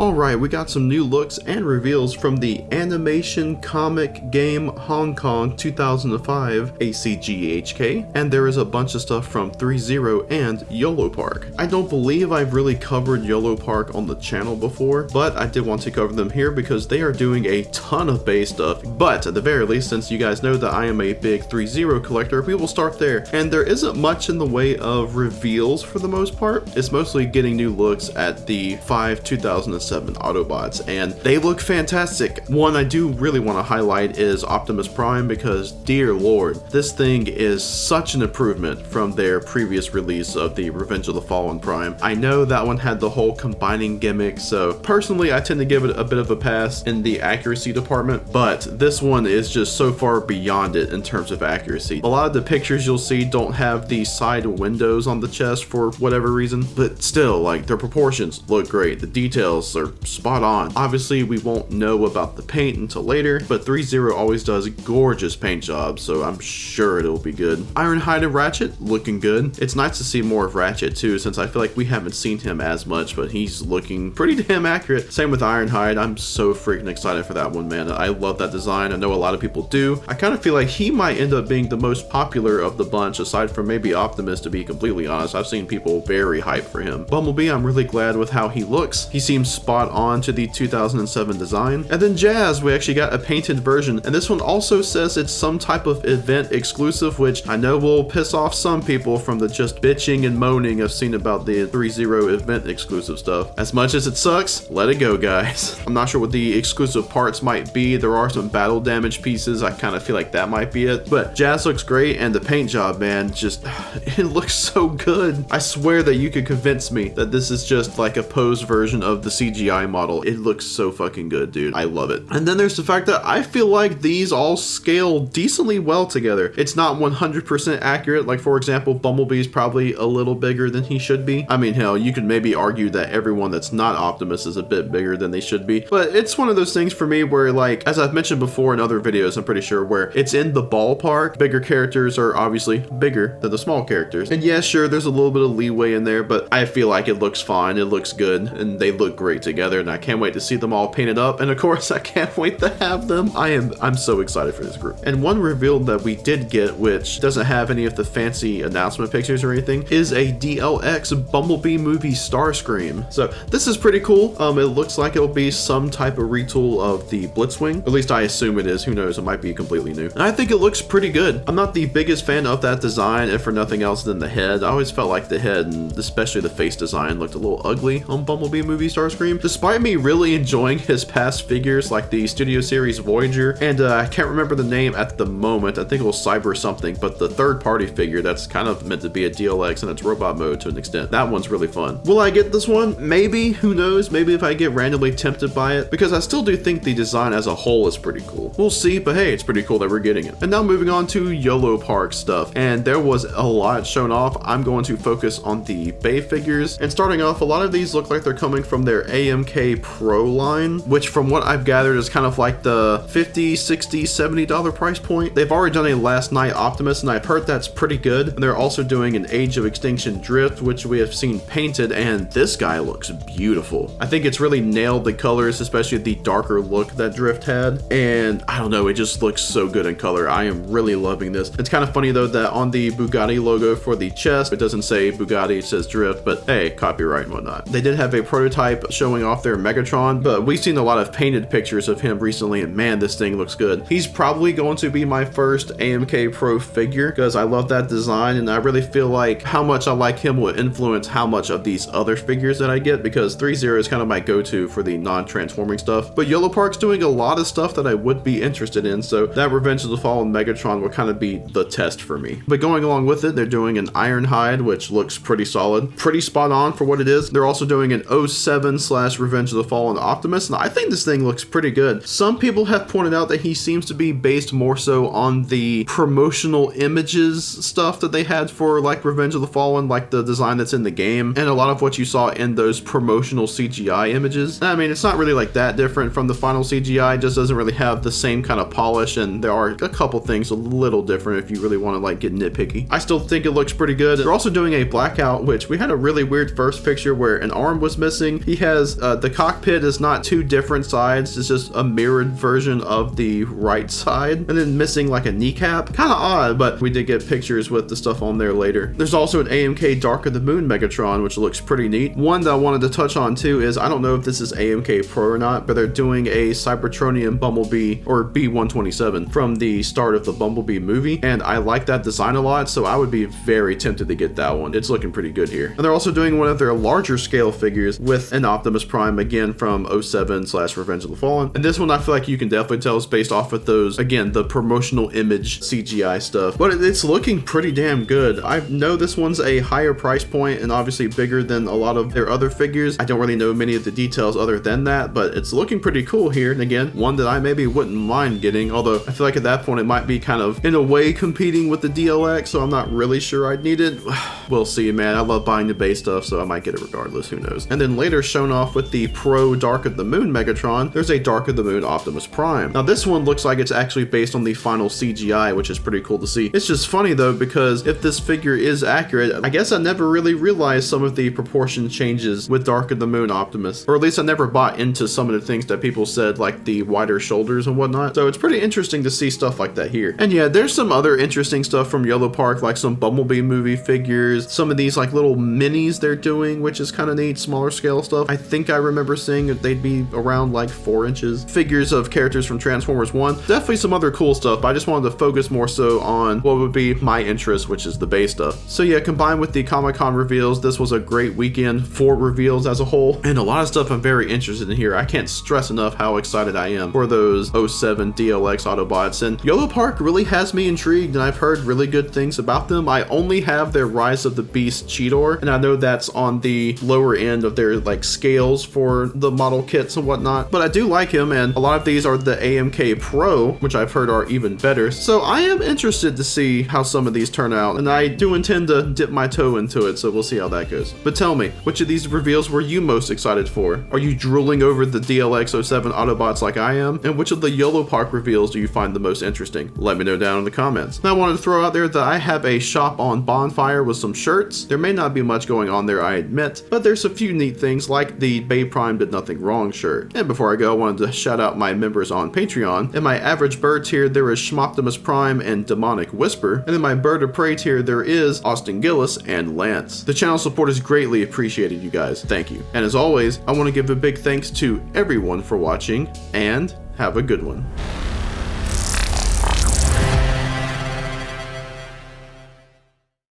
Alright, we got some new looks and reveals from the animation comic game Hong Kong 2005 ACGHK, and there is a bunch of stuff from ThreeZero and Yolo Park. I don't believe I've really covered Yolo Park on the channel before, but I did want to cover them here because they are doing a ton of Bay stuff. But at the very least, since you guys know that I am a big ThreeZero collector, we will start there. And there isn't much in the way of reveals for the most part. It's mostly getting new looks at the 2007 Autobots, and they look fantastic. One I do really want to highlight is Optimus Prime, because dear lord, this thing is such an improvement from their previous release of the Revenge of the Fallen Prime. I know that one had the whole combining gimmick, so personally I tend to give it a bit of a pass in the accuracy department, but this one is just so far beyond it in terms of accuracy. A lot of the pictures you'll see don't have the side windows on the chest for whatever reason, but still, like, their proportions look great. The details are spot on. Obviously we won't know about the paint until later, but ThreeZero always does gorgeous paint jobs, so I'm sure it'll be good. Ironhide and Ratchet looking good. It's nice to see more of Ratchet too, since I feel like we haven't seen him as much, but he's looking pretty damn accurate. Same with Ironhide. I'm so freaking excited for that one, man. I love that design. I know a lot of people do. I kind of feel like he might end up being the most popular of the bunch, aside from maybe Optimus, to be completely honest. I've seen people very hyped for him. Bumblebee, I'm really glad with how he looks. He seems spot on to the 2007 design. And then Jazz, we actually got a painted version, and this one also says it's some type of event exclusive, which I know will piss off some people from the just bitching and moaning I've seen about the ThreeZero event exclusive stuff. As much as it sucks, let it go, guys. I'm not sure what the exclusive parts might be. There are some battle damage pieces. I kind of feel like that might be it, but Jazz looks great, and the paint job, man, just it looks so good. I swear that you could convince me that this is just like a posed version of the CGI model. It looks so fucking good, dude. I love it. And then there's the fact that I feel like these all scale decently well together. It's not 100% accurate. Like, for example, Bumblebee's probably a little bigger than he should be. I mean, hell, you could maybe argue that everyone that's not Optimus is a bit bigger than they should be, but it's one of those things for me where, like, as I've mentioned before in other videos, I'm pretty sure, where it's in the ballpark. Bigger characters are obviously bigger than the small characters. And yeah, sure, there's a little bit of leeway in there, but I feel like it looks fine. It looks good, and they look great together, and I can't wait to see them all painted up. And of course, I can't wait to have them. I'm so excited for this group. And one reveal that we did get, which doesn't have any of the fancy announcement pictures or anything, is a DLX Bumblebee movie Starscream. So this is pretty cool. It looks like it'll be some type of retool of the Blitzwing. At least I assume it is. Who knows? It might be completely new. And I think it looks pretty good. I'm not the biggest fan of that design, if for nothing else than the head. I always felt like the head, and especially the face design, looked a little ugly on Bumblebee movie Starscream, despite me really enjoying his past figures like the Studio Series Voyager, and I can't remember the name at the moment. I think it was Cyber something, but the third-party figure that's kind of meant to be a DLX in its robot mode to an extent. That one's really fun. Will I get this one? Maybe. Who knows? Maybe if I get randomly tempted by it, because I still do think the design as a whole is pretty cool. We'll see, but hey, it's pretty cool that we're getting it. And now moving on to Yolo Park stuff, and there was a lot shown off. I'm going to focus on the Bay figures, and starting off, a lot of these look like they're coming from their AMK Pro line, which from what I've gathered is kind of like the $50, $60, $70 price point. They've already done a Last Night Optimus, and I've heard that's pretty good. And they're also doing an Age of Extinction Drift, which we have seen painted, and this guy looks beautiful. I think it's really nailed the colors, especially the darker look that Drift had, and I don't know, it just looks so good in color. I am really loving this. It's kind of funny though that on the Bugatti logo for the chest, it doesn't say Bugatti, it says Drift, but hey, copyright and whatnot. They did have a prototype showing off their Megatron, but we've seen a lot of painted pictures of him recently, and man, this thing looks good. He's probably going to be my first AMK Pro figure because I love that design, and I really feel like how much I like him will influence how much of these other figures that I get, because ThreeZero is kind of my go-to for the non-transforming stuff. But Yolo Park's doing a lot of stuff that I would be interested in, so that Revenge of the Fallen Megatron will kind of be the test for me. But going along with it, they're doing an Ironhide, which looks pretty solid, pretty spot on for what it is. They're also doing an 07/Revenge of the Fallen Optimus, and I think this thing looks pretty good. Some people have pointed out that he seems to be based more so on the promotional images stuff that they had for like Revenge of the Fallen, like the design that's in the game, and a lot of what you saw in those promotional CGI images. I mean, it's not really like that different from the final CGI, it just doesn't really have the same kind of polish, and there are a couple things a little different if you really want to like get nitpicky. I still think it looks pretty good. They're also doing a blackout, which we had a really weird first picture where an arm was missing. He has because the cockpit is not two different sides, it's just a mirrored version of the right side, and then missing like a kneecap. Kind of odd, but we did get pictures with the stuff on there later. There's also an AMK Dark of the Moon Megatron, which looks pretty neat. One that I wanted to touch on too is, I don't know if this is AMK Pro or not, but they're doing a Cybertronian Bumblebee, or B-127, from the start of the Bumblebee movie, and I like that design a lot, so I would be very tempted to get that one. It's looking pretty good here. And they're also doing one of their larger scale figures with an Optimus Prime, again from 07/Revenge of the Fallen. And this one I feel like you can definitely tell is based off of those, again, the promotional image CGI stuff, but it's looking pretty damn good. I know this one's a higher price point and obviously bigger than a lot of their other figures. I don't really know many of the details other than that, but it's looking pretty cool here. And again, one that I maybe wouldn't mind getting, although I feel like at that point it might be kind of in a way competing with the DLX, so I'm not really sure I'd need it. We'll see, man. I love buying the base stuff, so I might get it regardless, who knows. And then later shown off with the Pro Dark of the Moon Megatron, there's a Dark of the Moon Optimus Prime. Now this one looks like it's actually based on the final CGI, which is pretty cool to see. It's just funny though, because if this figure is accurate, I guess I never really realized some of the proportion changes with Dark of the Moon Optimus, or at least I never bought into some of the things that people said, like the wider shoulders and whatnot. So it's pretty interesting to see stuff like that here. And yeah, there's some other interesting stuff from Yolo Park, like some Bumblebee movie figures, some of these like little minis they're doing, which is kind of neat, smaller scale stuff. I think I remember seeing that they'd be around like 4 inches. Figures of characters from Transformers 1. Definitely some other cool stuff, but I just wanted to focus more so on what would be my interest, which is the base stuff. So yeah, combined with the Comic-Con reveals, this was a great weekend for reveals as a whole, and a lot of stuff I'm very interested in here. I can't stress enough how excited I am for those 07 DLX Autobots, and Yolo Park really has me intrigued, and I've heard really good things about them. I only have their Rise of the Beast Cheetor, and I know that's on the lower end of their like scales for the model kits and whatnot, but I do like him, and a lot of these are the AMK Pro, which I've heard are even better. So I am interested to see how some of these turn out, and I do intend to dip my toe into it, so we'll see how that goes. But tell me, which of these reveals were you most excited for? Are you drooling over the DLX 07 Autobots like I am? And which of the Yolo Park reveals do you find the most interesting? Let me know down in the comments. Now I wanted to throw out there that I have a shop on Bonfire with some shirts. There may not be much going on there, I admit, but there's a few neat things like the Bay Prime Did Nothing Wrong shirt. And before I go, I wanted to shout out my members on Patreon. In my Average Bird tier, there is Schmoptimus Prime and Demonic Whisper, and in my Bird of Prey tier, there is Austin Gillis and Lance. The channel support is greatly appreciated, you guys. Thank you. And as always, I want to give a big thanks to everyone for watching, and have a good one.